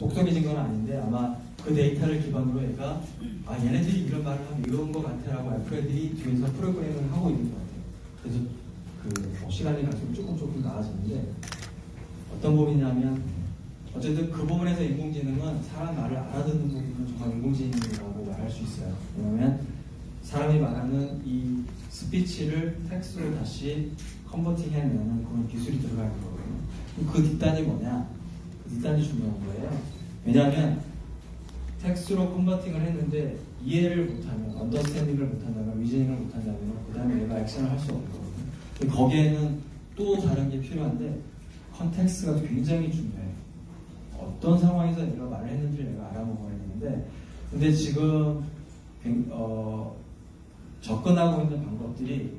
독특해진 건 아닌데 아마 그 데이터를 기반으로 얘가 얘네들이 이런 말을 하면 이런 것 같아라고 알프레들이 뒤에서 프로그램을 하고 있는 것 같아요. 그래서 시간이 갈수록 조금 나아지는데 어떤 부분이냐면 어쨌든 그 부분에서 인공지능은 사람 말을 알아듣는 부분은 정말 인공지능이라고 말할 수 있어요. 왜냐하면 사람이 말하는 이 스피치를 텍스트로 다시 컨버팅 해내는 그런 기술이 들어가 있는 거거든요. 그 뒷단이 뭐냐? 그 뒷단이 중요한 거예요. 왜냐하면 텍스트로 컨버팅을 했는데 이해를 못하면, 언더스탠딩을 못한다면, 리즈닝을 못한다면 그 다음에 얘가 액션을 할 수 없는 거거든요. 거기에는 또 다른 게 필요한데 컨텍스트가 굉장히 중요해요. 어떤 상황에서 내가 말을 했는지를 내가 알아먹어야 되는데 근데 지금 접근하고 있는 방법들이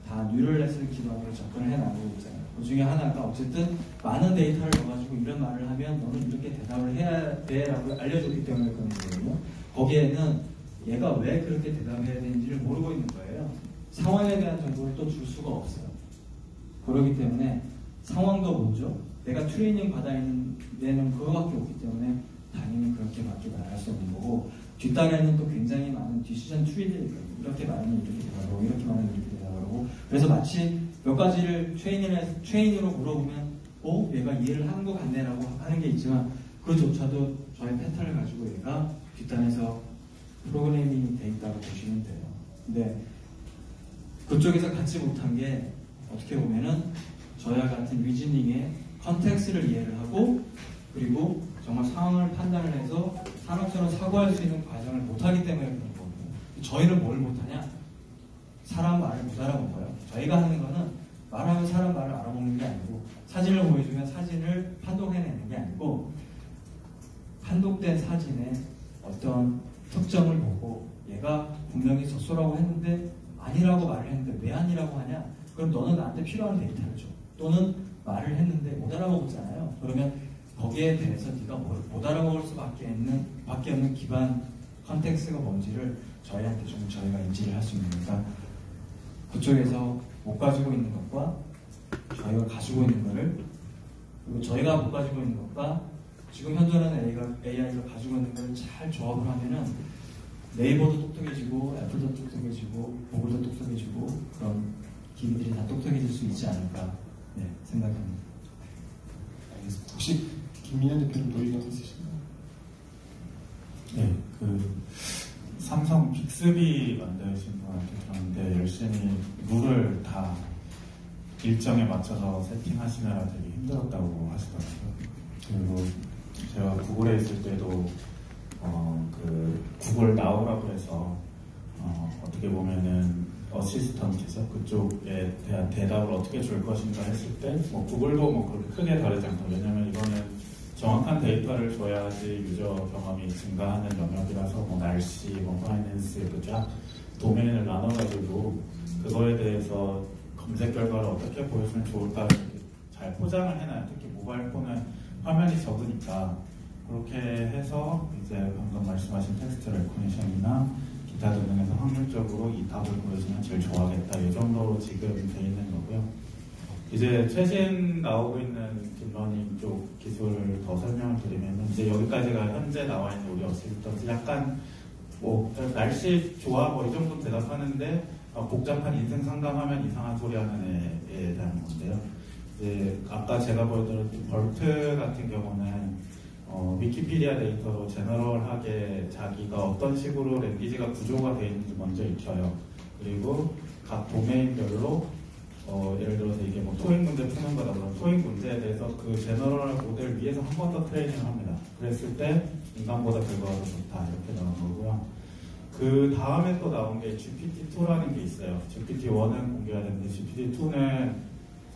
다 뉴럴넷을 기반으로 접근을 해나가고 있잖아요. 그 중에 하나가 어쨌든 많은 데이터를 넣어가지고 이런 말을 하면 너는 이렇게 대답을 해야 돼 라고 알려줬기 때문에 그런 거거든요. 거기에는 얘가 왜 그렇게 대답해야 되는지를 모르고 있는 거예요. 상황에 대한 정보를 또 줄 수가 없어요. 그렇기 때문에 상황도 모르죠. 내가 트레이닝 받아 있는 데는 그거밖에 없기 때문에 당연히 그렇게밖에 말할 수 없는 거고 뒷단에는 또 굉장히 많은 디시전 트리들이 있거든요. 이렇게 말하면 이렇게 대답하고 이렇게 말하면 이렇게 대답하고 그래서 마치 몇 가지를 트레이닝으로 물어보면 얘가 이해를 하는 것 같네라고 하는 게 있지만 그조차도 저의 패턴을 가지고 얘가 뒷단에서 프로그래밍이 돼 있다고 보시면 돼요. 근데 그쪽에서 갖지 못한 게 어떻게 보면은 저와 같은 리즈닝의 컨텍스트를 이해를 하고 그리고 정말 상황을 판단을 해서 사람처럼 사고할 수 있는 과정을 못하기 때문에 그런 거거든요. 저희는 뭘 못하냐? 사람 말을 못 알아먹어요. 저희가 하는 거는 말하면 사람 말을 알아먹는 게 아니고 사진을 보여주면 사진을 판독해내는 게 아니고 판독된 사진의 어떤 특정을 보고 얘가 분명히 젖소라고 했는데 아니라고 말을 했는데 왜 아니라고 하냐? 그럼 너는 나한테 필요한 데이터를 줘. 또는 말을 했는데 못 알아먹었잖아요. 그러면 거기에 대해서 네가 못 알아먹을 수밖에 없는 기반 컨텍스트가 뭔지를 저희한테 좀 저희가 인지를 할 수 있으니까 그쪽에서 못 가지고 있는 것과 저희가 가지고 있는 것을 그리고 저희가 못 가지고 있는 것과 지금 현존하는 AI가 가지고 있는 것을 잘 조합을 하면은 네이버도 똑똑해지고 애플도 똑똑해지고 구글도 똑똑해지고 그런 기기들이 다 똑똑해질 수 있지 않을까 생각합니다. 알겠습니다. 혹시 김민현 대표님도 의견 있으신가요? 네, 삼성 빅스비 만드신 분한테 들었는데 열심히 룰을 다 일정에 맞춰서 세팅하시느라 되게 힘들었다고 하시더라고요. 그리고 제가 구글에 있을 때도 구글 나우라고 해서 어떻게 보면은 어시스턴트죠. 그쪽에 대한 대답을 어떻게 줄 것인가 했을 때 구글도 그렇게 크게 다르지 않다. 왜냐면 이거는 정확한 데이터를 줘야지 유저 경험이 증가하는 영역이라서 날씨, 파이낸스 쫙 도메인을 나눠가지고 그거에 대해서 검색 결과를 어떻게 보여주면 좋을까 이렇게 잘 포장을 해놔요. 특히 모바일 폰은 화면이 적으니까 그렇게 해서 이제 방금 말씀하신 텍스트 레코니션이나 기타 등등에서 확률적으로 이 답을 보여주면 제일 좋아하겠다. 이 정도로 지금 돼 있는 거고요. 이제 최신 나오고 있는 딥러닝 쪽 기술을 더 설명을 드리면 이제 여기까지가 현재 나와 있는 우리 어시스턴트 약간 날씨 좋아 이 정도 대답하는데 복잡한 인생 상담하면 이상한 소리 하는 애에 대한 건데요. 이제 아까 제가 보여드렸던 벌트 같은 경우는 위키피디아 데이터로 제너럴하게 자기가 어떤 식으로 랭귀지가 구조가 되어 있는지 먼저 익혀요. 그리고 각 도메인별로 예를 들어서 이게 토익 문제 푸는 거다 그러면 토익 문제에 대해서 그 제너럴 모델 위에서 한 번 더 트레이닝을 합니다. 그랬을 때 인간보다 결과가 더 좋다 이렇게 나온 거고요. 그 다음에 또 나온 게 GPT-2라는 게 있어요. GPT-1은 공개가 됐는데 GPT-2는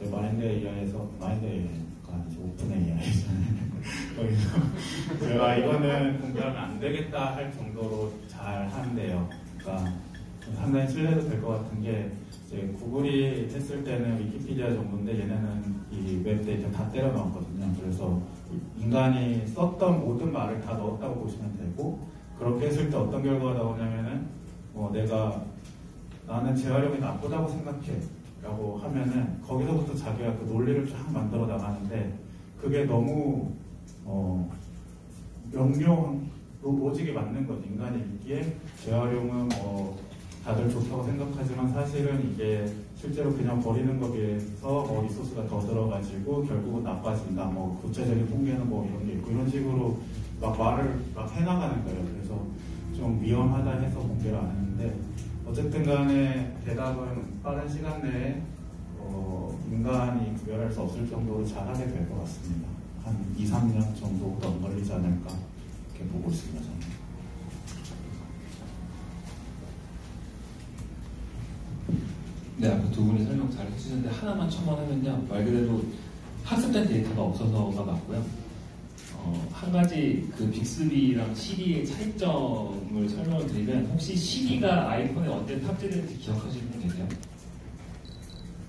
마인드 AI에서 마인드 AI가 아니죠. 오픈 AI잖아요. 거기서 제가 이거는 공개하면 안 되겠다 할 정도로 잘 한대요. 그러니까 상당히 신뢰도 될 것 같은 게 이제 구글이 했을 때는 위키피디아 정도인데 얘네는 이 웹 데이터 다 때려 넣었거든요. 그래서 인간이 썼던 모든 말을 다 넣었다고 보시면 되고 그렇게 했을 때 어떤 결과가 나오냐면은 나는 재활용이 나쁘다고 생각해 라고 하면은 거기서부터 자기가 그 논리를 쫙 만들어 나가는데 그게 너무 명령 로직에 맞는 것 인간이 있기에 재활용은 다들 좋다고 생각하지만 사실은 이게 실제로 그냥 버리는 것에 비해서 리소스가 더 들어가지고 결국은 나빠진다. 구체적인 통계는 이런 게 있고 이런 식으로 막 말을 막 해나가는 거예요. 그래서 좀 위험하다 해서 공개를 안 했는데 어쨌든 간에 대답은 빠른 시간 내에 인간이 구별할 수 없을 정도로 잘하게 될 것 같습니다. 한 2, 3년 정도 더 걸리지 않을까 이렇게 보고 있습니다. 저는. 네, 아까 두 분이 설명 잘 해주셨는데 하나만 첨언하면요. 말 그대로 학습된 데이터가 없어서가 맞고요. 한 가지 그 빅스비랑 시리의 차이점을 설명을 드리면 혹시 시리가 아이폰에 언제 탑재되는지 기억하시는 분 계세요?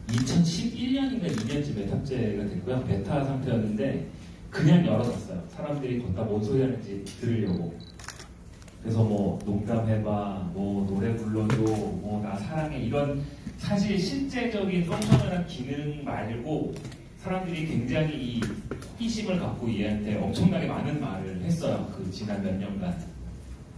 2011년인가 2년쯤에 탑재가 됐고요. 베타 상태였는데 그냥 열어놨어요. 사람들이 걷다 뭔 소리 하는지 들으려고. 그래서 농담해봐, 노래 불러줘, 나 사랑해 이런 사실 실제적인 펑셔널한 기능 말고 사람들이 굉장히 이 호기심을 갖고 얘한테 엄청나게 많은 말을 했어요. 그 지난 몇 년간.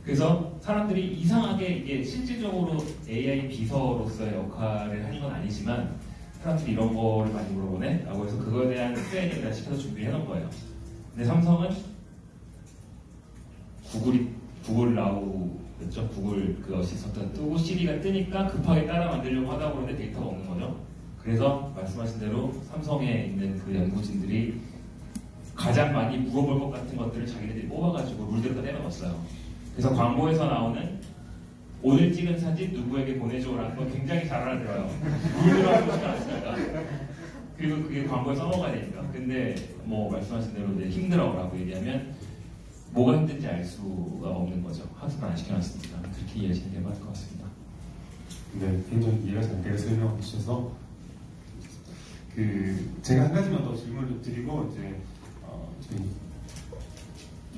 그래서 사람들이 이상하게 이게 실질적으로 AI 비서로서의 역할을 하는 건 아니지만 사람들이 이런 거를 많이 물어보네? 라고 해서 그거에 대한 트레이닝을 시켜서 준비해 놓은 거예요. 근데 삼성은 구글 나오겠죠? 구글 그 어시스턴트가 뜨고 시리가 뜨니까 급하게 따라 만들려고 하다 보는데 데이터가 없는 거죠. 그래서 말씀하신 대로 삼성에 있는 그 연구진들이 가장 많이 물어볼 것 같은 것들을 자기네들이 뽑아가지고 룰대로 내놓았어요. 그래서 광고에서 나오는 오늘 찍은 사진 누구에게 보내줘라는 건 굉장히 잘 알아들어요. 룰대로 하고 싶지 않습니까? 그리고 그게 광고에 써먹어야 되니까. 근데 말씀하신 대로 이제 힘들어라고 얘기하면 뭐가 힘든지 알 수가 없는 거죠. 학습을 안 시켜놨으니까. 그렇게 이해하시는 게 맞을 것 같습니다. 네, 굉장히 이해가 잘 되게 설명해 주셔서 제가 한 가지만 더 질문을 좀 드리고 이제 저희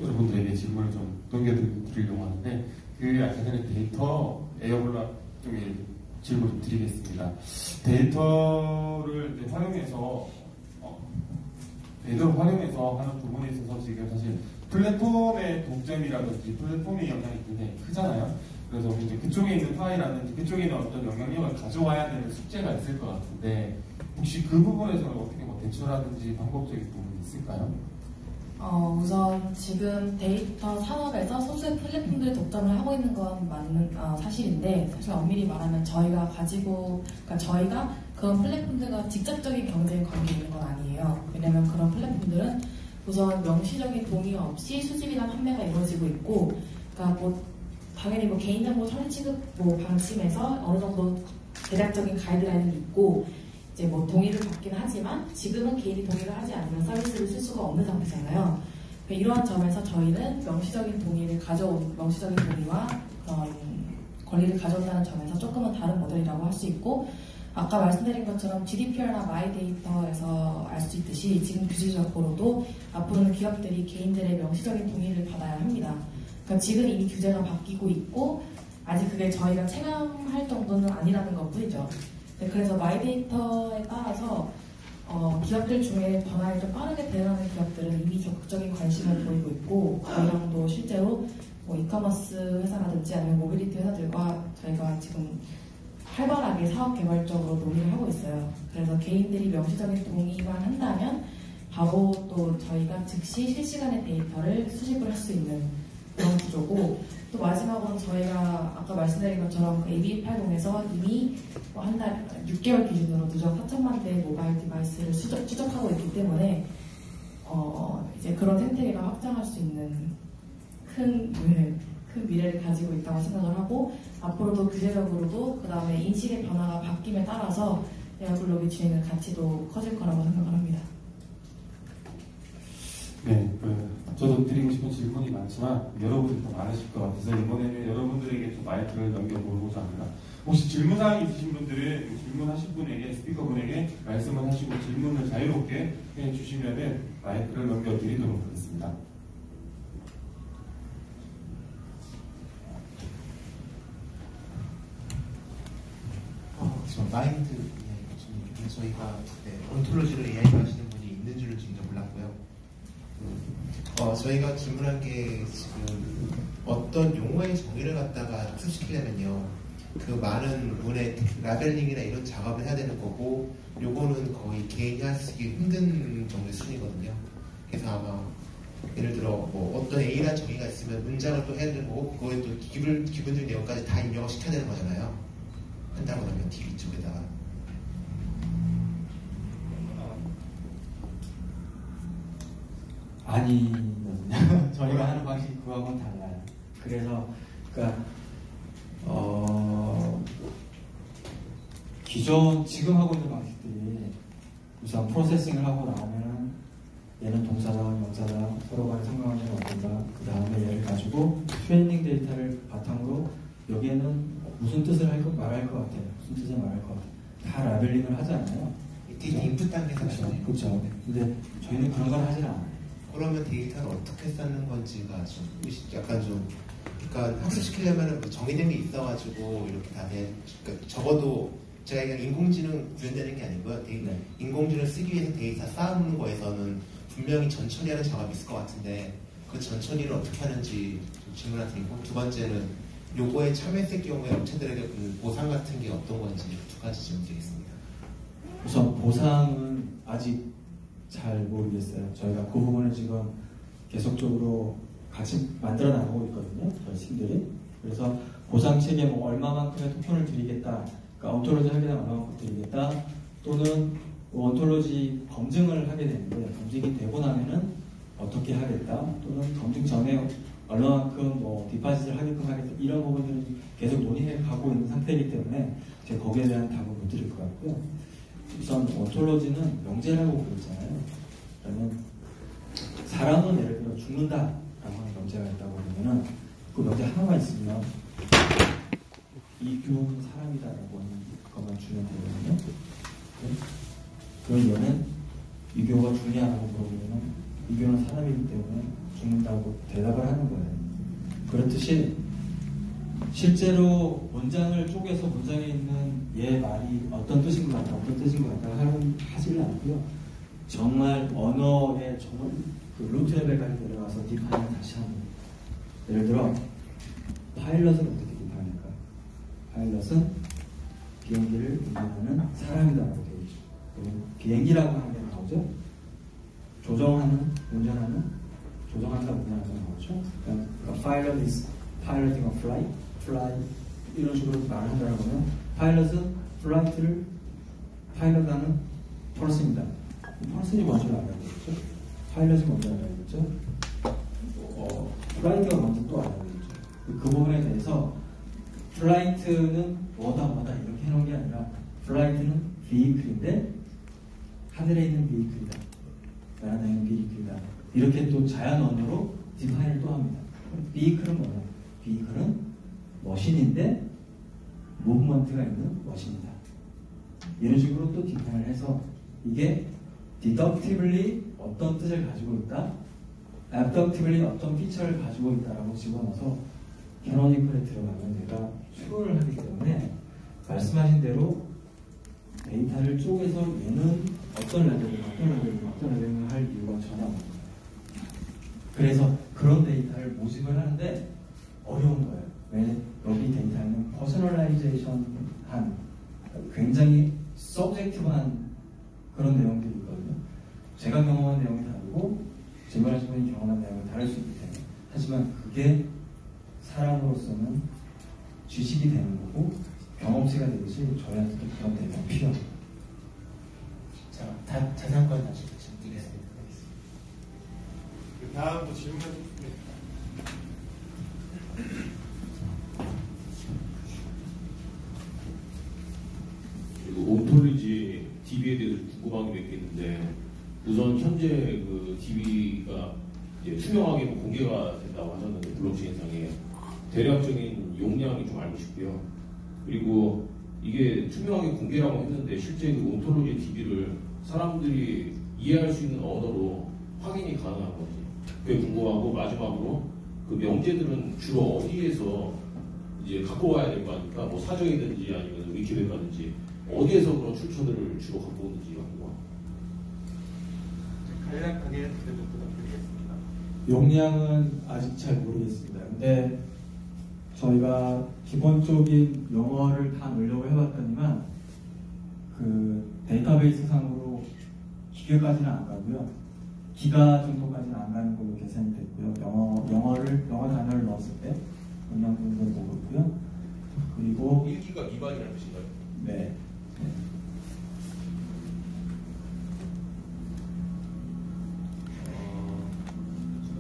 여러분들에게 질문을 좀 넘겨드리려고 하는데 아까 전에 데이터 에어블락 쪽에 질문을 좀 드리겠습니다. 데이터를 활용해서 하는 부분에 있어서 지금 사실 플랫폼의 독점이라든지 플랫폼의 영향이 굉장히 크잖아요. 그래서 이제 그쪽에 있는 파일이라든지 그쪽에 있는 어떤 영향력을 가져와야 되는 숙제가 있을 것 같은데 혹시 그 부분에서는 어떻게 대처라든지 방법적인 부분이 있을까요? 우선 지금 데이터 산업에서 소수의 플랫폼들이 독점을 하고 있는 건 맞는 사실인데 사실 엄밀히 말하면 저희가 그런 플랫폼들과 직접적인 경쟁 관계에 있는 건 아니에요. 왜냐면 그런 플랫폼들은 우선 명시적인 동의가 없이 수집이나 판매가 이루어지고 있고, 그러니까 당연히 개인정보 처리 취급 방침에서 어느 정도 대략적인 가이드라인이 있고, 이제 동의를 받긴 하지만 지금은 개인이 동의를 하지 않으면 서비스를 쓸 수가 없는 상태잖아요. 이러한 점에서 저희는 명시적인 동의와 그런 권리를 가져온다는 점에서 조금은 다른 모델이라고 할 수 있고, 아까 말씀드린 것처럼 GDPR나 마이데이터에서 알 수 있듯이 지금 규제적으로도 앞으로는 기업들이 개인들의 명시적인 동의를 받아야 합니다. 그러니까 지금 이미 규제가 바뀌고 있고 아직 그게 저희가 체감할 정도는 아니라는 것뿐이죠. 그래서 마이데이터에 따라서 기업들 중에 변화에 좀 빠르게 대응하는 기업들은 이미 적극적인 관심을 보이고 있고 저희랑도 실제로 이커머스 회사라든지 아니면 모빌리티 회사들과 저희가 지금 활발하게 사업 개발적으로 논의를 하고 있어요. 그래서 개인들이 명시적인 동의만 한다면 바로 또 저희가 즉시 실시간의 데이터를 수집을 할 수 있는 그런 구조고, 또 마지막으로 저희가 아까 말씀드린 것처럼 AB80에서 이미 한 달 6개월 기준으로 누적 4천만 대의 모바일 디바이스를 추적하고 있기 때문에 이제 그런 생태계가 확장할 수 있는 큰 미래를 가지고 있다고 생각을 하고, 앞으로도 규제적으로도 그 다음에 인식의 변화가 바뀜에 따라서 에어블록이 주행의 가치도 커질 거라고 생각을 합니다. 네, 저도 드리고 싶은 질문이 많지만 여러분이 더 많으실 것 같아서 이번에는 여러분들에게 좀 마이크를 넘겨보고자 합니다. 혹시 질문사항이 있으신 분들은 질문하실 분에게, 스피커분에게 말씀을 하시고 질문을 자유롭게 해주시면 마이크를 넘겨드리도록 하겠습니다. 마인드 저희가 온톨로지를 AI로 하시는 분이 있는 줄은 진짜 몰랐고요. 저희가 질문한 게 지금 어떤 용어의 정의를 갖다가 학습시키려면요, 그 많은 문의 라벨링이나 이런 작업을 해야 되는 거고, 요거는 거의 개인이 하시기 힘든 정도의 수준이거든요. 그래서 아마 예를 들어 뭐 어떤 A라는 정의가 있으면 문장을 또 해야 되는 거고, 그거에 또 기본적인 내용까지 다 입력을 시켜야 되는 거잖아요. 한다고 하면 TV 쪽에다가. 아니거든요. 저희가 하는 방식이 그거하고는 달라요. 그래서 그러니까 기존 지금 하고 있는 방식들이 우선 프로세싱을 하고 나오면 얘는 동사다, 명사다, 서로 간의 상관관계는 어떤가, 그 다음에 얘를 가지고 트레이닝 데이터를 바탕으로 여기에는 무슨 뜻을 말할 것 같아요. 무슨 뜻을 말할 것 같아요. 다 라벨링을 하잖아요. 데이터 인풋 단계에서 하잖아요. 그렇죠. 근데 저희는 그런 걸 하질 않아요. 그러면 데이터를 어떻게 쌓는 건지가 좀 약간 좀, 그러니까 학습시키려면 뭐 정의된 게 있어가지고 이렇게 다 그러니까 적어도 제가 그냥 인공지능 구현되는 게 아니고요. 네. 인공지능을 쓰기 위해서 데이터 쌓는 거에서는 분명히 전처리하는 작업이 있을 것 같은데, 그 전처리를 어떻게 하는지 좀 질문 하나 드리고, 두 번째는 요거에 참여했을 경우에 업체들에게 보상 같은 게 어떤 건지 두 가지 질문 드리겠습니다. 우선 보상은 아직 잘 모르겠어요. 저희가 그 부분을 지금 계속적으로 같이 만들어 나가고 있거든요. 저희 팀들이. 그래서 보상 체계 뭐 얼마만큼의 토큰을 드리겠다. 그러니까 온톨로지 하려면 얼마만큼 드리겠다. 또는 온톨로지 검증을 하게 되는데, 검증이 되고 나면은 어떻게 하겠다. 또는 검증 전에 얼마만큼 뭐 디파짓을 하게끔 하겠다. 이런 부분들은 계속 논의해 가고 있는 상태이기 때문에 제가 거기에 대한 답을 못 드릴 것 같고요. 우선 온톨로지는 명제라고 부르잖아요. 그러면 사람은 예를 들어 죽는다라고 하는 명제가 있다고 그러면은 그 명제 하나만 있으면 이교는 사람이다라고 하는 것만 주면 되거든요. 네? 그럼 얘는 이교가 죽냐라고 물어보면은 이교는 사람이기 때문에 죽는다고 대답을 하는 거예요. 그렇듯이 실제로 문장을 쪼개서 문장에 있는 얘 말이 어떤 뜻인 것 같다, 어떤 뜻인 것 같다 하지는 않고요. 정말 언어의 정말 그 루트 레벨까지 내려가서 디파인을 다시 합니다. 예를 들어 파일럿은 어떻게 디파인할까? 파일럿은 비행기를 운전하는 사람이다라고 되어 있죠. 비행기라고 하는 게 나오죠. 조정하는, 운전하는, 조정한다, 운전한다 나오죠. 그러니까 pilot is piloting a flight, fly 이런 식으로 말을 한다고 하면 파일럿은 플라이트를 파일럿하는 펄슨이다. 펄슨이 먼저 알아야겠죠. 파일럿이 먼저 알아야겠죠. 플라이트가 먼저 또 알아야겠죠. 그 부분에 대해서 플라이트는 뭐다 이렇게 해놓은 게 아니라 플라이트는 비이클인데 하늘에 있는 비이클이다. 날아다니는 있는 비이클이다. 이렇게 또 자연 언어로 디파인을 또 합니다. 비이클은 뭐냐? 비이클은 머신인데 무브먼트가 있는 머신이다. 이런 식으로 또 디파인을 해서 이게 deductively 어떤 뜻을 가지고 있다, abductively 어떤 피처를 가지고 있다라고 집어넣어서 캐노니컬에 들어가면 내가 추론을 하기 때문에 말씀하신 대로 데이터를 쪼개서 얘는 어떤 레벨을 할 이유가 전혀 없는 거예요. 그래서 그런 데이터를 모집을 하는데 어려운 거예요. 왜? 여기 데이터에는 퍼스널라이제이션한 굉장히 서브젝티브한 그런 내용들이 있거든요. 제가 경험한 내용이 다르고 질문하신 분이 경험한 내용이 다를 수 있기 때문에. 하지만 그게 사람으로서는 지식이 되는 거고 경험치가 되듯이 저희한테도 그런 데이터가 필요합니다. 자, 자산권 다시 드리겠습니다. 다음 질문 해주십시오. 온톨로지 DB에 대해서 궁금한 게 몇 개 있는데, 우선 현재 그 DB가 이제 투명하게 공개가 된다고 하셨는데 블록체인상에 대략적인 용량이 좀 알고 싶고요. 그리고 이게 투명하게 공개라고 했는데 실제 그 온톨로지 DB를 사람들이 이해할 수 있는 언어로 확인이 가능한 건지 그게 궁금하고, 마지막으로 그 명제들은 주로 어디에서 이제 갖고 와야 될 거 아닙니까? 뭐 사정이든지 아니면 위키백과든지 어디에서 그런 출처들을 주로 갖고 오는지가 궁금합니다. 간략하게 대답 부탁드리겠습니다. 용량은 아직 잘 모르겠습니다. 근데 저희가 기본적인 영어를 다 넣으려고 해봤더니만 그 데이터베이스 상으로 기계까지는 안 가고요. 기가 정도까지는 안 가는 걸로 계산이 됐고요. 영어 단어를 넣었을 때 용량 정도를 먹었고요. 그리고 1기가 미만이라는 뜻인가요? 네.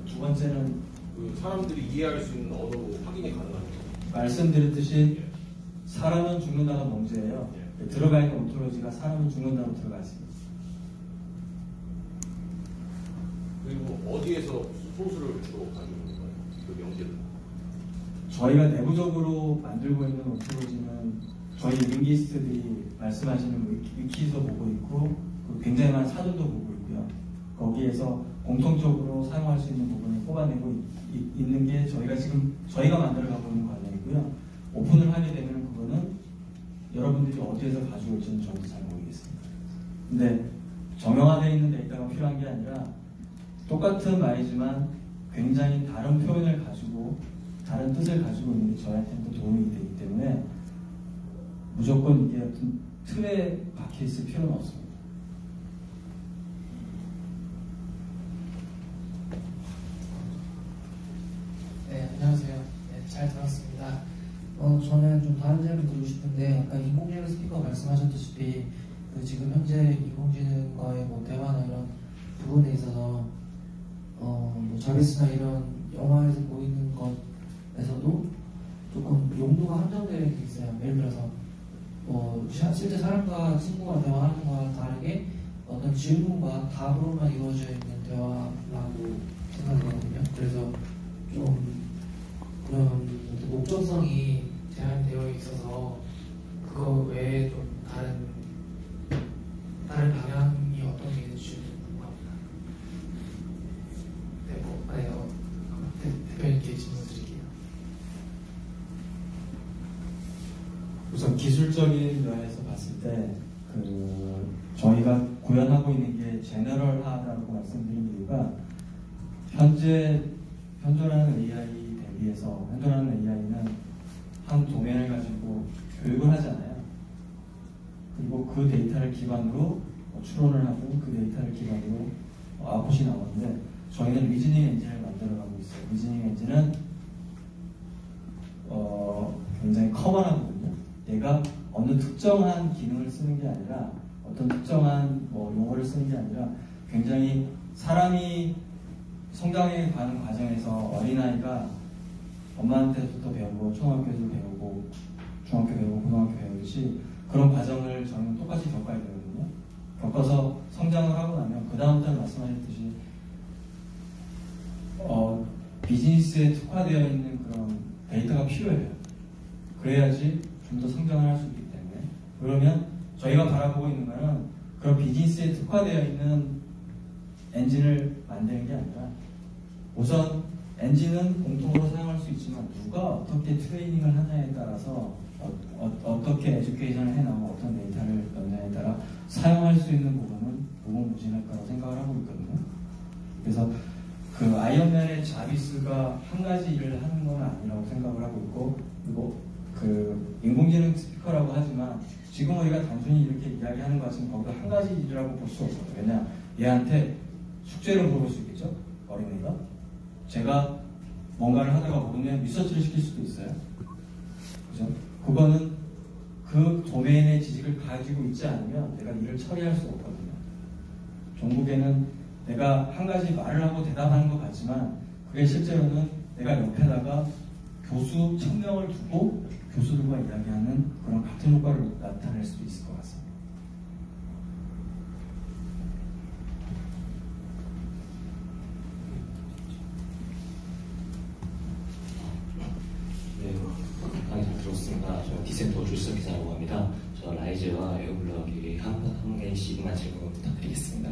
두 번째는 그 사람들이 이해할 수 있는 언어로 확인이 가능한가요? 말씀드렸듯이 사람은 죽는다가 문제예요. 들어가 있는 온토로지가 사람은 죽는다고 들어가 있습니다. 그리고 어디에서 소스를 주로 가지고 있는 거예요? 그 명제를? 저희가 내부적으로 만들고 있는 온토로지는 저희 링기스트들이 말씀하시는 위키에서 보고 있고 굉장히 많은 사전도 보고 있고요. 거기에서 공통적으로 사용할 수 있는 부분을 뽑아내고 있는 게 저희가 만들어가고 있는 과정이고요. 오픈을 하게 되면 그거는 여러분들이 어디에서 가져올지는 저도 잘 모르겠습니다. 근데 정형화되어 있는 데이터가 필요한 게 아니라 똑같은 말이지만 굉장히 다른 표현을 가지고 다른 뜻을 가지고 있는 게 저희한테도 도움이 되기 때문에 무조건 이게 어떤 틀에 박혀있을 필요는 없습니다. 네, 안녕하세요. 네, 잘 들었습니다. 저는 좀 다른 질문 드리고 싶은데 아까 인공지능 스피커 말씀하셨다시피 지금 현재 인공지능과의 뭐 대화나 이런 부분에 있어서 뭐 자비스나 이런 영화에서 보이는 것에서도 조금 용도가 한정되어 있어요. 예를 들어서 실제 사람과 친구가 대화하는 것과 다르게 어떤 질문과 답으로만 이루어져 있는 대화라고 생각하거든요. 그래서 좀 그런 목적성이 제한되어 있어서 그거 외에 좀 다른 방향이 어떤 게 있는지 궁금합니다. 대표님께 질문 드릴게요. 우선 기술적인 면에서 봤을 때 저희가 구현하고 있는 게 제너럴하다고 말씀드린 이유가 현존하는 AI 대비해서 현존하는 AI는 한 도면을 가지고 교육을 하잖아요. 그리고 그 데이터를 기반으로 추론을 하고 그 데이터를 기반으로 아웃풋이 나오는데 저희는 리즈닝 엔진을 만들어가고 있어요. 리즈닝 엔진은 굉장히 커먼하거든요. 얘가 어느 특정한 기능을 쓰는 게 아니라 어떤 특정한 용어를 쓰는 게 아니라 굉장히 사람이 성장해 가는 과정에서 어린아이가 엄마한테부터 배우고 초등학교에서 배우고 중학교 배우고 고등학교 배우듯이 그런 과정을 저는 똑같이 겪어야 되거든요. 겪어서 성장을 하고 나면 그 다음부터는 말씀하셨듯이 비즈니스에 특화되어 있는 그런 데이터가 필요해요. 그래야지 좀 더 성장을 할 수 있기 때문에. 그러면 저희가 바라보고 있는 거는 그런 비즈니스에 특화되어 있는 엔진을 만드는 게 아니라 우선 엔진은 공통으로 사용할 수 있지만 누가 어떻게 트레이닝을 하냐에 따라서 어떻게 에듀케이션을 해나가고 어떤 데이터를 넣느냐에 따라 사용할 수 있는 부분은 무궁무진할 거라고 생각을 하고 있거든요. 그래서 그 아이언맨의 자비스가 한 가지 일을 하는 건 아니라고 생각을 하고 있고, 그리고 그 인공지능 스피커라고 하지만 지금 우리가 단순히 이렇게 이야기하는 것 같으면 거기서 한 가지 일이라고 볼 수 없어요. 왜냐, 얘한테 숙제를 물어볼 수 있겠죠? 어린이가. 제가 뭔가를 하다가 모르면 리서치를 시킬 수도 있어요. 그죠? 그거는 그 도메인의 지식을 가지고 있지 않으면 내가 일을 처리할 수 없거든요. 종국에는 내가 한 가지 말을 하고 대답하는 것 같지만 그게 실제로는 내가 옆에다가 교수 1000명을 두고 교수들과 이야기하는 그런 같은 효과를 나타낼 수도 있을 것 같습니다. 네, 강의 잘 들었습니다. 저 디센터 줄서 기사라고 합니다. 저 라이즈와 에어블럭이 한 개씩만 질문 부탁드리겠습니다.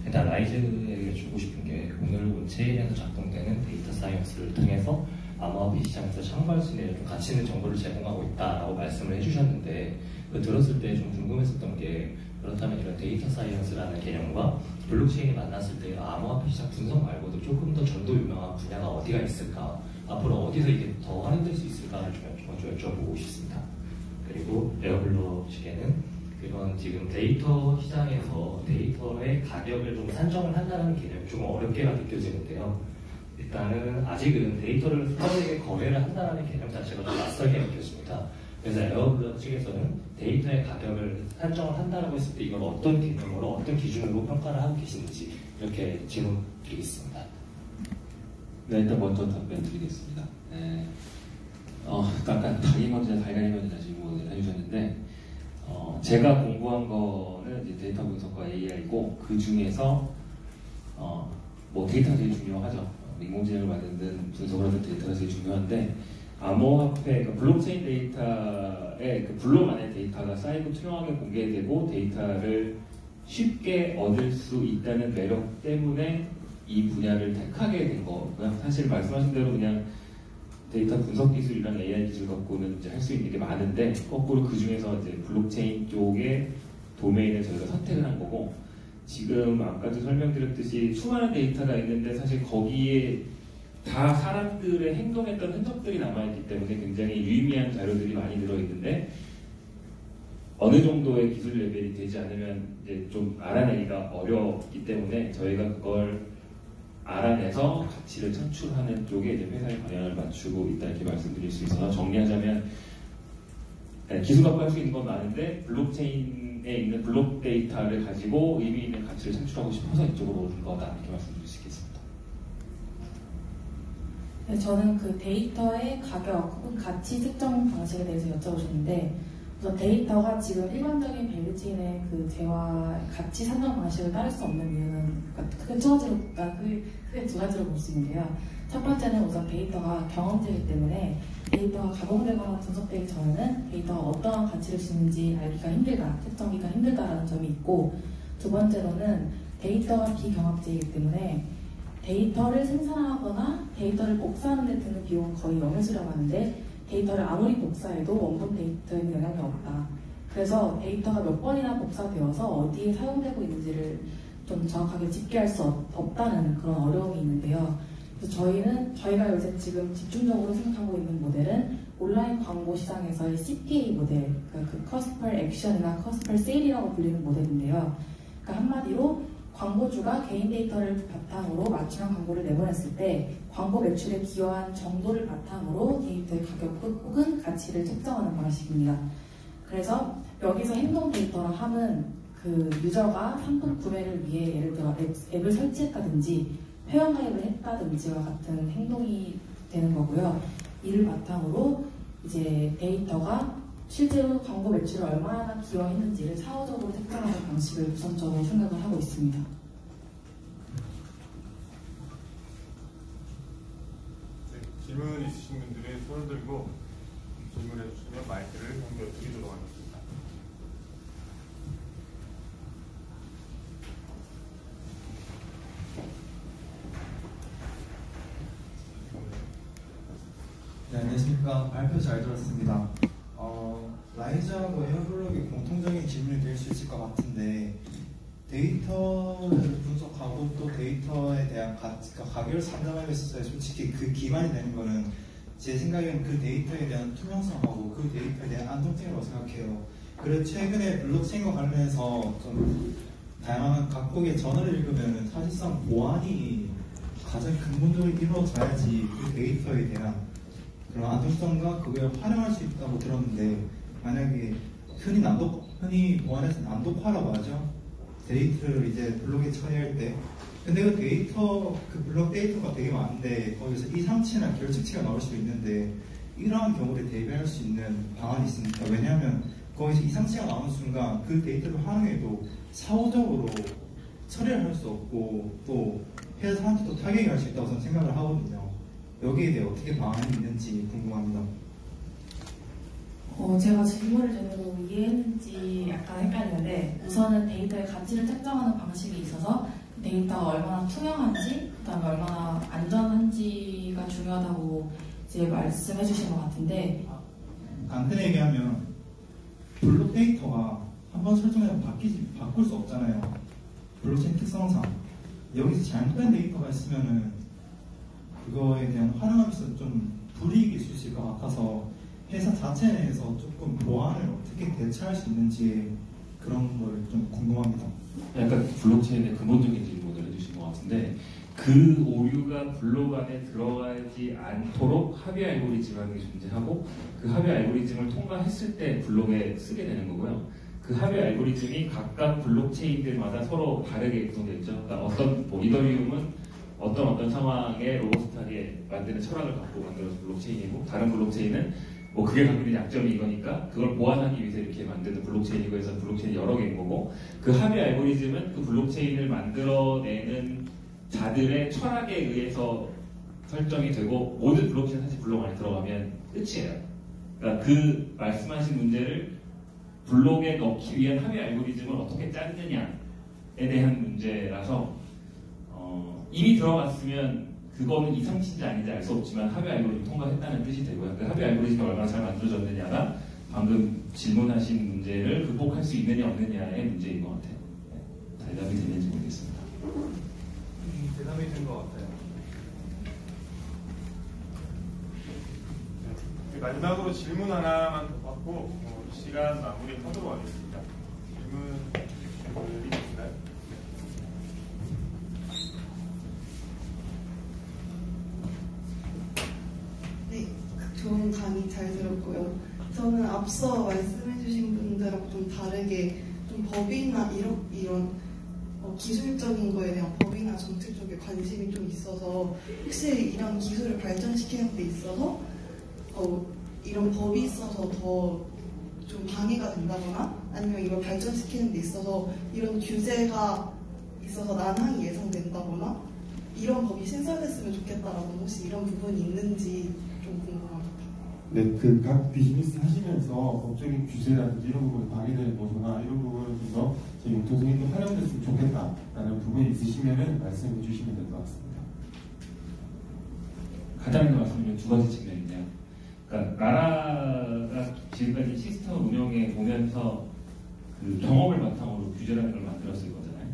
일단 라이즈에게 주고 싶은 게 오늘 체인에서 작동되는 데이터 사이언스를 통해서 암호화폐 시장에서 창구할 수 있는 좀 가치 있는 정보를 제공하고 있다라고 말씀을 해주셨는데 들었을 때 좀 궁금했었던 게 그렇다면 이런 데이터 사이언스라는 개념과 블록체인이 만났을 때 암호화폐 시장 분석 말고도 조금 더 전도 유명한 분야가 어디가 있을까? 앞으로 어디서 이게 더 활용될 수 있을까를 좀 먼저 여쭤보고 싶습니다. 그리고 에어블럭 측에는 그런 지금 데이터 시장에서 데이터의 가격을 좀 산정을 한다는 개념이 조금 어렵게 느껴지는데요. 일단은 아직은 데이터를 서로에게 거래를 한다는 개념 자체가 좀 낯설게 느껴집니다. 그래서 에어블럭 측에서는 데이터의 가격을 산정을 한다고 했을 때 이걸 어떤 개념으로 어떤 기준으로 평가를 하고 계시는지 이렇게 질문 드리겠습니다. 네, 일단 먼저 답변 드리겠습니다. 네. 약간 닭이 먼저 달걀이 먼저 질문을 해주셨는데, 제가 공부한 거는 이제 데이터 분석과 AI고, 그 중에서, 뭐 데이터가 제일 중요하죠. 인공지능을 만드는 분석을 하는 데이터가 제일 중요한데, 암호화폐, 그러니까 블록체인 데이터의 그 블록 안에 데이터가 쌓이고 투명하게 공개되고 데이터를 쉽게 얻을 수 있다는 매력 때문에 이 분야를 택하게 된 거고요. 사실 말씀하신 대로 그냥 데이터 분석 기술이랑 AI 기술 갖고는 이제 할 수 있는 게 많은데 거꾸로 그 중에서 이제 블록체인 쪽의 도메인을 저희가 선택을 한 거고 지금 아까도 설명드렸듯이 수많은 데이터가 있는데 사실 거기에 다 사람들의 행동했던 흔적들이 남아있기 때문에 굉장히 유의미한 자료들이 많이 들어있는데 어느 정도의 기술 레벨이 되지 않으면 이제 좀 알아내기가 어렵기 때문에 저희가 그걸 알아내서 가치를 창출하는 쪽에 이제 회사의 방향을 맞추고 있다 이렇게 말씀드릴 수 있어서 정리하자면 기술 갖고 할 수 있는 건 많은데 블록체인에 있는 블록 데이터를 가지고 의미 있는 가치를 창출하고 싶어서 이쪽으로 온 거다 이렇게 말씀드릴 수 있겠습니다. 네, 저는 그 데이터의 가격 혹은 가치 측정 방식에 대해서 여쭤보셨는데 우선 데이터가 지금 일반적인 밸류체인의 그 재화 가치 산정 방식을 따를 수 없는 이유는 크게 두 가지로 볼 수 있는데요. 첫 번째는 우선 데이터가 경험제이기 때문에 데이터가 가공되거나 분석되기 전에는 데이터가 어떠한 가치를 주는지 알기가 힘들다, 측정하기가 힘들다라는 점이 있고 두 번째로는 데이터가 비경합제이기 때문에 데이터를 생산하거나 데이터를 복사하는 데 드는 비용은 거의 0에 수렴하는데 데이터를 아무리 복사해도 원본 데이터에는 영향이 없다. 그래서 데이터가 몇 번이나 복사되어서 어디에 사용되고 있는지를 좀 정확하게 집계할 수 없다는 그런 어려움이 있는데요. 그래서 저희가 요새 지금 집중적으로 생각하고 있는 모델은 온라인 광고 시장에서의 CPA 모델, 그러니까 그 Cost per Action이나 Cost per Sale이라고 불리는 모델인데요. 그러니까 한마디로 광고주가 개인 데이터를 바탕으로 맞춤형 광고를 내보냈을 때 광고 매출에 기여한 정도를 바탕으로 데이터의 가격 혹은 가치를 책정하는 방식입니다. 그래서 여기서 행동 데이터라 함은 그 유저가 상품 구매를 위해 예를 들어 앱을 설치했다든지 회원가입을 했다든지와 같은 행동이 되는 거고요. 이를 바탕으로 이제 데이터가 실제로 광고 매출을 얼마나 기여했는지를 사후적으로 책정하는 방식을 우선적으로 생각을 하고 있습니다. 네, 질문 있으신 분들은 손을 들고 질문해 주시면 마이크를 넘겨드리도록 하겠습니다. 네, 안녕하십니까. 발표 잘 들었습니다. 라이즈하고 에어블럭의 공통적인 질문이 될 수 있을 것 같은데 데이터를 분석하고 또 데이터에 대한 가격을 산정하기 있어서 솔직히 그 기반이 되는 거는 제 생각에는 그 데이터에 대한 투명성하고 그 데이터에 대한 안정성이라고 생각해요. 그래서 최근에 블록체인과 관련해서 좀 다양한 각국의 저널을 읽으면 사실상 보안이 가장 근본적으로 이루어져야지 그 데이터에 대한 그런 안정성과 그걸 활용할 수 있다고 들었는데 만약에 흔히 보안에서 난독화라고 하죠. 데이터를 이제 블록에 처리할 때 근데 그 데이터, 그 블록 데이터가 되게 많은데 거기서 이상치나 결측치가 나올 수도 있는데 이러한 경우를 대비할 수 있는 방안이 있습니까? 왜냐하면 거기서 이상치가 나오는 순간 그 데이터를 활용해도 사후적으로 처리를 할 수 없고 또 회사한테도 타격이 갈 수 있다고 저는 생각을 하거든요. 여기에 대해 어떻게 방안이 있는지 궁금합니다. 제가 질문을 제대로 이해했는지 약간 헷갈리는데 우선은 데이터의 가치를 책정하는 방식에 있어서 데이터가 얼마나 투명한지 그다음에 얼마나 안전한지가 중요하다고 이제 말씀해 주신 것 같은데 간단히 얘기하면 블록 데이터가 한번 설정하면 바꿀 수 없잖아요. 블록체인 특성상 여기서 잘못된 데이터가 있으면은 그거에 대한 활용하면서 좀 불이익이 있을 수 있을 것 같아서 회사 자체 내에서 조금 보안을 어떻게 대처할 수 있는지 그런 걸 좀 궁금합니다. 약간 블록체인의 근본적인 질문을 해주신 것 같은데 그 오류가 블록 안에 들어가지 않도록 합의 알고리즘이 존재하고 그 합의 알고리즘을 통과했을 때 블록에 쓰게 되는 거고요. 그 합의 알고리즘이 각각 블록체인들마다 서로 다르게 구성되어 있죠. 그러니까 어떤 이더리움은 어떤 상황에 로버스트하게 만드는 철학을 갖고 만들어서 블록체인이고 다른 블록체인은 그게 갖고 있는 약점이 이거니까 그걸 보완하기 위해서 이렇게 만드는 블록체인이고 해서 블록체인이 여러 개인 거고 그 합의 알고리즘은 그 블록체인을 만들어내는 자들의 철학에 의해서 설정이 되고 모든 블록체인 사실 블록 안에 들어가면 끝이에요. 그러니까 그 말씀하신 문제를 블록에 넣기 위한 합의 알고리즘을 어떻게 짰느냐에 대한 문제라서 이미 들어갔으면 그거는 이상치인지 아닌지 알 수 없지만 합의 알고리즘 통과했다는 뜻이 되고요. 그 합의 알고리즘이 얼마나 잘 만들어졌느냐가 방금 질문하신 문제를 극복할 수 있느냐 없느냐의 문제인 것 같아요. 대답이 되는지 모르겠습니다. 대답이 된 것 같아요. 마지막으로 질문 하나만 더 받고 시간 마무리하도록 하겠습니다. 질문이 있나요? 네, 좋은 강의 잘 들었고요. 저는 앞서 말씀해주신 분들하고 좀 다르게 좀 법이나 이런 기술적인 거에 대한 법이나 정책 쪽에 관심이 좀 있어서 혹시 이런 기술을 발전시키는 데 있어서 이런 법이 있어서 더 좀 방해가 된다거나 아니면 이걸 발전시키는 데 있어서 이런 규제가 있어서 난항이 예상된다거나 이런 법이 신설됐으면 좋겠다라는 혹시 이런 부분이 있는지 좀 궁금합니다. 네, 그 각 비즈니스 하시면서 법적인 규제라든지 이런 부분에 방해되는 요소나 이런 부분을 좀 더 제 융통성이 좀 활용됐으면 좋겠다라는 부분이 있으시면은 말씀해 주시면 될 것 같습니다. 간단하게 말씀드리면 두 가지 측면인데요. 그러니까 나라가 지금까지 시스템 운영해 보면서 그 경험을 바탕으로 규제라는 걸 만들었을 거잖아요.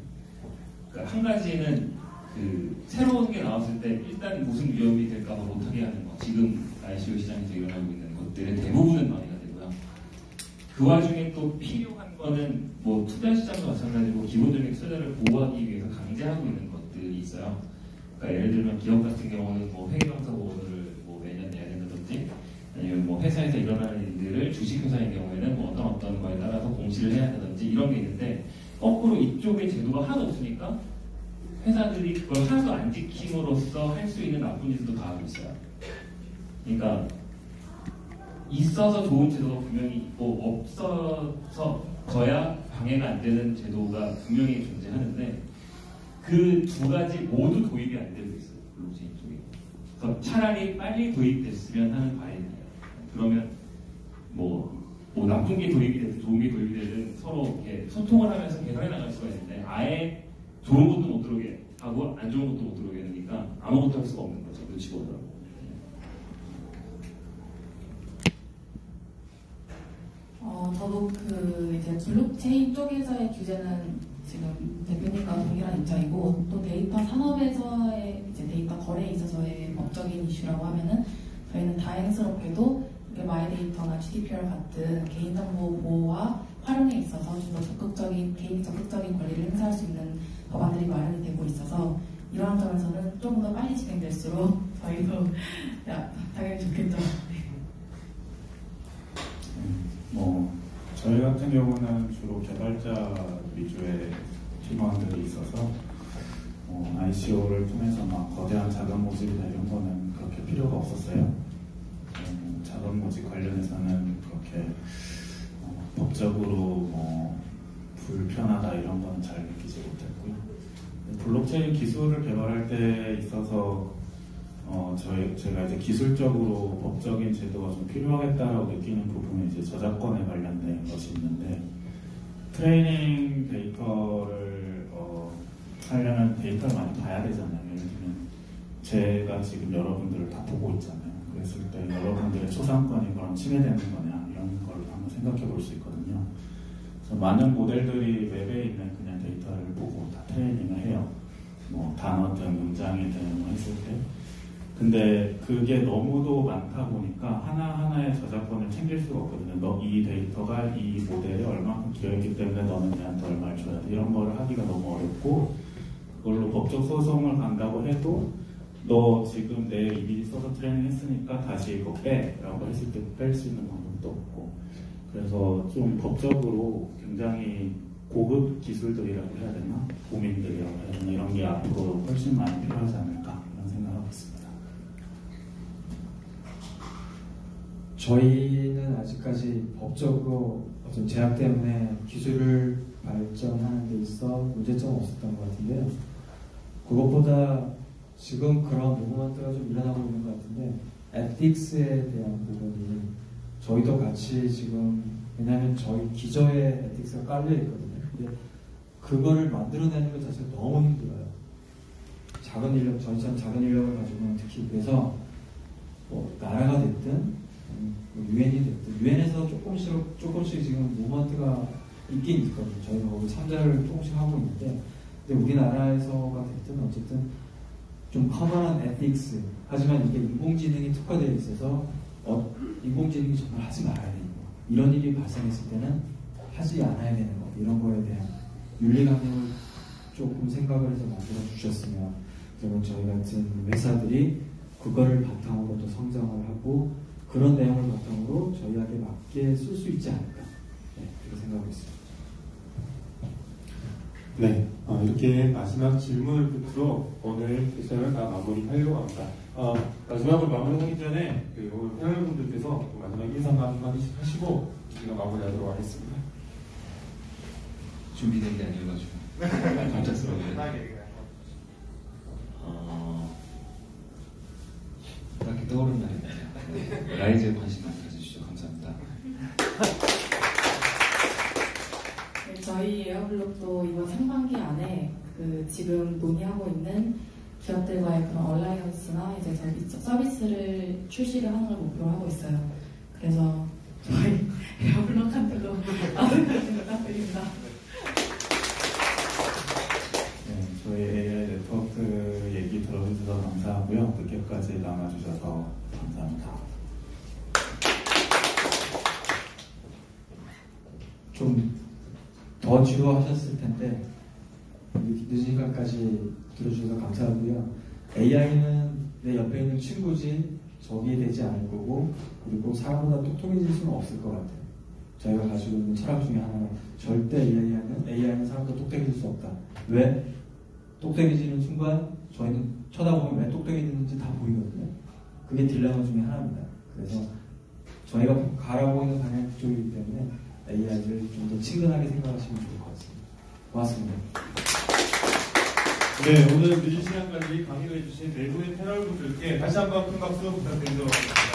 그러니까 한 가지는 그 새로운 게 나왔을 때 일단 무슨 위험이 될까봐 못하게 하는 거. 지금 ICO 시장에서 일어나고 있는 것들의 대부분은 방해가 되고요. 그 와중에 또 필요한 거는 투자 시장도 마찬가지고 기본적인 투자를 보호하기 위해서 강제하고 있는 것들이 있어요. 그러니까 예를 들면 기업 같은 경우는 회계감사 보고서를 매년 내야 된다든지 아니면 회사에서 일어나는 일들을 주식회사인 경우에는 어떤 거에 따라서 공시를 해야 한다든지 이런 게 있는데 거꾸로 이쪽의 제도가 하나도 없으니까 회사들이 그걸 하나도 안 지킴으로써 할 수 있는 나쁜 짓도 다 하고 있어요. 그러니까 있어서 좋은 제도가 분명히 있고 없어서야 방해가 안 되는 제도가 분명히 존재하는데 그 두 가지 모두 도입이 안 되고 있어요. 블록체인 쪽에. 그래서 차라리 빨리 도입됐으면 하는 바람이에요. 그러면 나쁜 게 도입이 되든 좋은 게 도입이 되든 서로 이렇게 소통을 하면서 개선해 나갈 수가 있는데 아예 좋은 것도 못 들어오게 하고 안 좋은 것도 못 들어오게 되니까 아무것도 할 수가 없는 거죠. 눈치 보더라고요. 저도 이제 블록체인 쪽에서의 규제는 지금 대표님과 동일한 입장이고 또 데이터 산업에서의 이제 데이터 거래에 있어서의 법적인 이슈라고 하면은 저희는 다행스럽게도 마이데이터나 GDPR 같은 개인정보 보호와 활용에 있어서 좀 더 개인이 적극적인 권리를 행사할 수 있는 법안들이 마련이 되고 있어서 이러한 점에서는 좀 더 빨리 진행될수록 저희도 당연히 좋겠죠. 저희 같은 경우는 주로 개발자 위주의 팀원들이 있어서 ICO를 통해서 거대한 자금 모집이나 이런 거는 그렇게 필요가 없었어요. 자금 모집 관련해서는 그렇게 법적으로 불편하다 이런 거는 잘 느끼지 못했고요. 블록체인 기술을 개발할 때 있어서 제가 이제 기술적으로 법적인 제도가 좀 필요하겠다라고 느끼는 부분이 이제 저작권에 관련된 것이 있는데 트레이닝 데이터를 하려면 데이터를 많이 봐야 되잖아요. 예를 들면 제가 지금 여러분들을 다 보고 있잖아요. 그랬을 때 여러분들의 초상권이 그럼 침해되는 거냐 이런 걸 한번 생각해 볼 수 있거든요. 많은 모델들이 웹에 있는 그냥 데이터를 보고 다 트레이닝을 해요. 뭐 단어든 문장이든 했을 때. 근데 그게 너무도 많다 보니까 하나하나의 저작권을 챙길 수가 없거든요. 너 이 데이터가 이 모델에 얼마큼 들어있기 때문에 너는 얘한테 얼마를 줘야 돼. 이런 거를 하기가 너무 어렵고, 그걸로 법적 소송을 간다고 해도 너 지금 내 이미지 써서 트레이닝 했으니까 다시 이거 빼 라고 했을 때 뺄 수 있는 방법도 없고, 그래서 좀 법적으로 굉장히 고급 기술들이라고 해야 되나, 고민들이라고 해야 되나, 이런 게 앞으로 훨씬 많이 필요하지 않을까 이런 생각하고 있습니다. 저희는 아직까지 법적으로 어떤 제약 때문에 기술을 발전하는 데 있어 문제점은 없었던 것 같은데요. 그것보다 지금 그런 무브먼트가 좀 일어나고 있는 것 같은데, 에틱스에 대한 부분이 저희도 같이 지금, 왜냐하면 저희 기저에 에틱스가 깔려 있거든요. 근데 그거를 만들어내는 것 자체가 너무 힘들어요. 작은 인력, 저희처럼 작은 인력을 가지고는 특히. 그래서 뭐 나라가 됐든 유엔이 됐든, 유엔에서 조금씩 지금 무브먼트가 있긴 있거든요. 저희가 거기 참여를 조금씩 하고 있는데, 근데 우리나라에서가 됐든 어쨌든 좀 커먼한 에틱스, 하지만 이게 인공지능이 특화되어 있어서 인공지능이 정말 하지 말아야 되는 거, 이런 일이 발생했을 때는 하지 않아야 되는 거, 이런 거에 대한 윤리관념을 조금 생각을 해서 만들어 주셨으면, 그러면 저희 같은 회사들이 그거를 바탕으로 또 성장을 하고 그런 내용을 바탕으로 저희에게 맞게 쓸 수 있지 않을까, 그렇게 생각하고 있습니다. 네, 이렇게 마지막 질문을 끝으로 오늘 세션을 다 마무리하려고 합니다. 마지막으로 마무리하기 전에 오늘 패널분들께서 마지막 인사 한마디씩 하시고 우리가 마무리하도록 하겠습니다. 준비된 게 아니어가지고 갑작스러워요. 딱히 떠오르는 말이 없네요. 라이즈에 관심 많이 가져주셔서 감사합니다. 저희 에어블록도 이번 상반기 안에 지금 논의하고 있는 기업들과의 그런 얼라이언스나 이제 저희 서비스를 출시를 하는 걸 목표로 하고 있어요. 그래서 저희 에어블록한테도 많은 관심 부탁드립니다. 네, 저희 AI 네트워크 얘기 들어주셔서 감사하고요. 늦게까지 남아주셔서 감사합니다. 좀 더 지루하셨을 텐데 늦은 시간까지 들어주셔서 감사하고요. AI는 내 옆에 있는 친구지 적이 되지 않을 거고, 그리고 사람보다 똑똑해질 수는 없을 것 같아요. 저희가 가지고 있는 철학 중에 하나는 절대 AI는 사람보다 똑똑해질 수 없다. 왜? 똑똑해지는 순간 저희는 쳐다보면 왜 똑똑해지는지 다 보이거든요. 그게 딜레마 중에 하나입니다. 그래서 저희가 가라고 있는 방향 쪽이기 때문에 AI를 좀 더 친근하게 생각하시면 좋을 것 같습니다. 고맙습니다. 네, 오늘 늦은 시간까지 강의를 해주신 네 분의 패널분들께 다시 한번 큰 박수 부탁드리도록 하겠습니다.